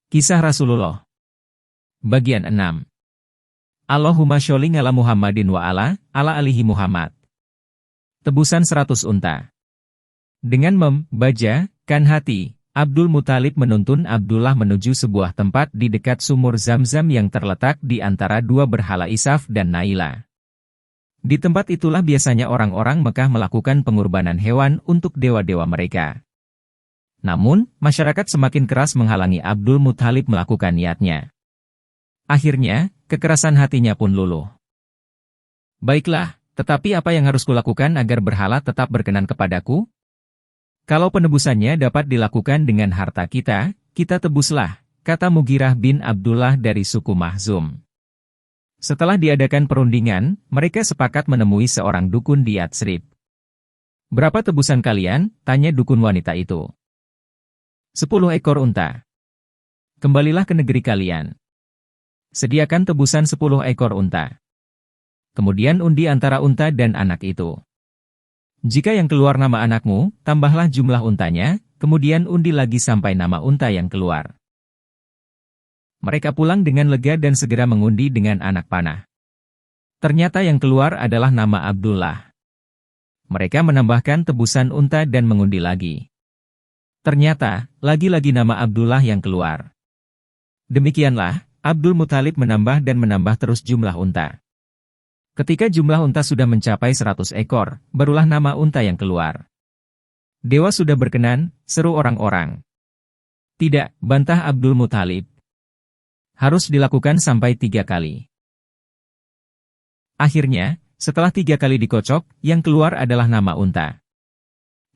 Kisah Rasulullah. Bagian 6. Allahumma sholli ala Muhammadin wa ala alihi Muhammad. Tebusan 100 unta. Dengan membacakan hati, Abdul Muthalib menuntun Abdullah menuju sebuah tempat di dekat sumur Zam-Zam yang terletak di antara dua berhala Isaf dan Naila. Di tempat itulah biasanya orang-orang Mekah melakukan pengorbanan hewan untuk dewa-dewa mereka. Namun, masyarakat semakin keras menghalangi Abdul Muthalib melakukan niatnya. Akhirnya, kekerasan hatinya pun luluh. Baiklah, tetapi apa yang harus kulakukan agar berhala tetap berkenan kepadaku? Kalau penebusannya dapat dilakukan dengan harta kita tebuslah, kata Mughirah bin Abdullah dari suku Mahzum. Setelah diadakan perundingan, mereka sepakat menemui seorang dukun di Yatsrib. Berapa tebusan kalian? Tanya dukun wanita itu. 10 ekor unta. Kembalilah ke negeri kalian. Sediakan tebusan 10 ekor unta. Kemudian undi antara unta dan anak itu. Jika yang keluar nama anakmu, tambahlah jumlah untanya, kemudian undi lagi sampai nama unta yang keluar. Mereka pulang dengan lega dan segera mengundi dengan anak panah. Ternyata yang keluar adalah nama Abdullah. Mereka menambahkan tebusan unta dan mengundi lagi. Ternyata, lagi-lagi nama Abdullah yang keluar. Demikianlah, Abdul Muthalib menambah dan menambah terus jumlah unta. Ketika jumlah unta sudah mencapai 100 ekor, barulah nama unta yang keluar. Dewa sudah berkenan, seru orang-orang. Tidak, bantah Abdul Muthalib. Harus dilakukan sampai 3 kali. Akhirnya, setelah 3 kali dikocok, yang keluar adalah nama unta.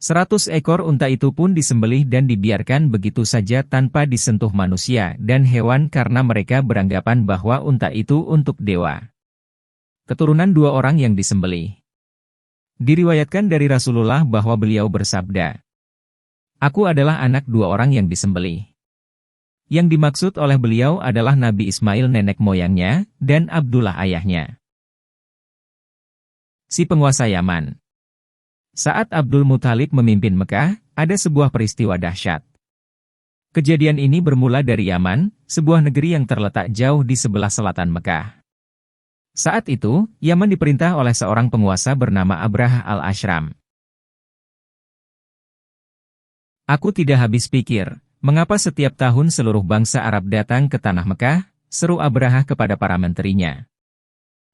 100 ekor unta itu pun disembelih dan dibiarkan begitu saja tanpa disentuh manusia dan hewan karena mereka beranggapan bahwa unta itu untuk dewa. Keturunan 2 orang yang disembelih. Diriwayatkan dari Rasulullah bahwa beliau bersabda, "Aku adalah anak 2 orang yang disembelih." Yang dimaksud oleh beliau adalah Nabi Ismail nenek moyangnya dan Abdullah ayahnya. Si penguasa Yaman. Saat Abdul Muthalib memimpin Mekah, ada sebuah peristiwa dahsyat. Kejadian ini bermula dari Yaman, sebuah negeri yang terletak jauh di sebelah selatan Mekah. Saat itu, Yaman diperintah oleh seorang penguasa bernama Abrahah al-Ashram. Aku tidak habis pikir, mengapa setiap tahun seluruh bangsa Arab datang ke tanah Mekah, seru Abrahah kepada para menterinya.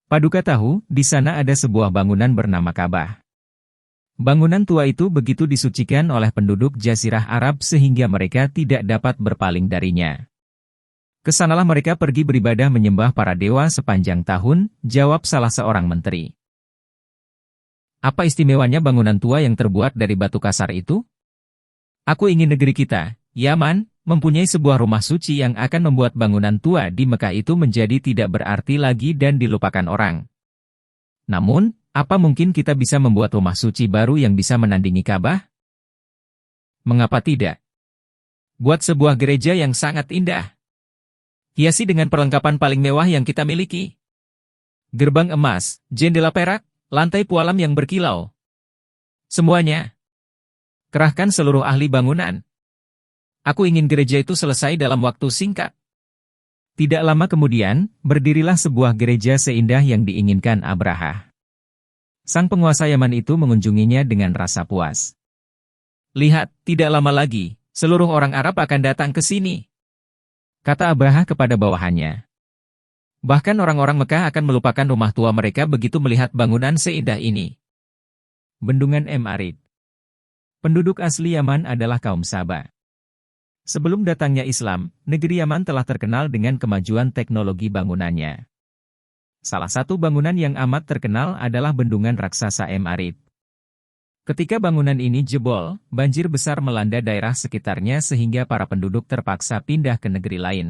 Paduka tahu, di sana ada sebuah bangunan bernama Ka'bah. Bangunan tua itu begitu disucikan oleh penduduk Jazirah Arab sehingga mereka tidak dapat berpaling darinya. Kesanalah mereka pergi beribadah menyembah para dewa sepanjang tahun, jawab salah seorang menteri. Apa istimewanya bangunan tua yang terbuat dari batu kasar itu? Aku ingin negeri kita, Yaman, mempunyai sebuah rumah suci yang akan membuat bangunan tua di Mekah itu menjadi tidak berarti lagi dan dilupakan orang. Namun, apa mungkin kita bisa membuat rumah suci baru yang bisa menandingi Ka'bah? Mengapa tidak? Buat sebuah gereja yang sangat indah. Hiasi dengan perlengkapan paling mewah yang kita miliki. Gerbang emas, jendela perak, lantai pualam yang berkilau. Semuanya. Kerahkan seluruh ahli bangunan. Aku ingin gereja itu selesai dalam waktu singkat. Tidak lama kemudian, berdirilah sebuah gereja seindah yang diinginkan Abrahah. Sang penguasa Yaman itu mengunjunginya dengan rasa puas. Lihat, tidak lama lagi, seluruh orang Arab akan datang ke sini, kata Abrahah kepada bawahannya. Bahkan orang-orang Mekah akan melupakan rumah tua mereka begitu melihat bangunan seindah ini. Bendungan Arid. Penduduk asli Yaman adalah kaum Saba. Sebelum datangnya Islam, negeri Yaman telah terkenal dengan kemajuan teknologi bangunannya. Salah satu bangunan yang amat terkenal adalah bendungan raksasa Arid. Ketika bangunan ini jebol, banjir besar melanda daerah sekitarnya sehingga para penduduk terpaksa pindah ke negeri lain.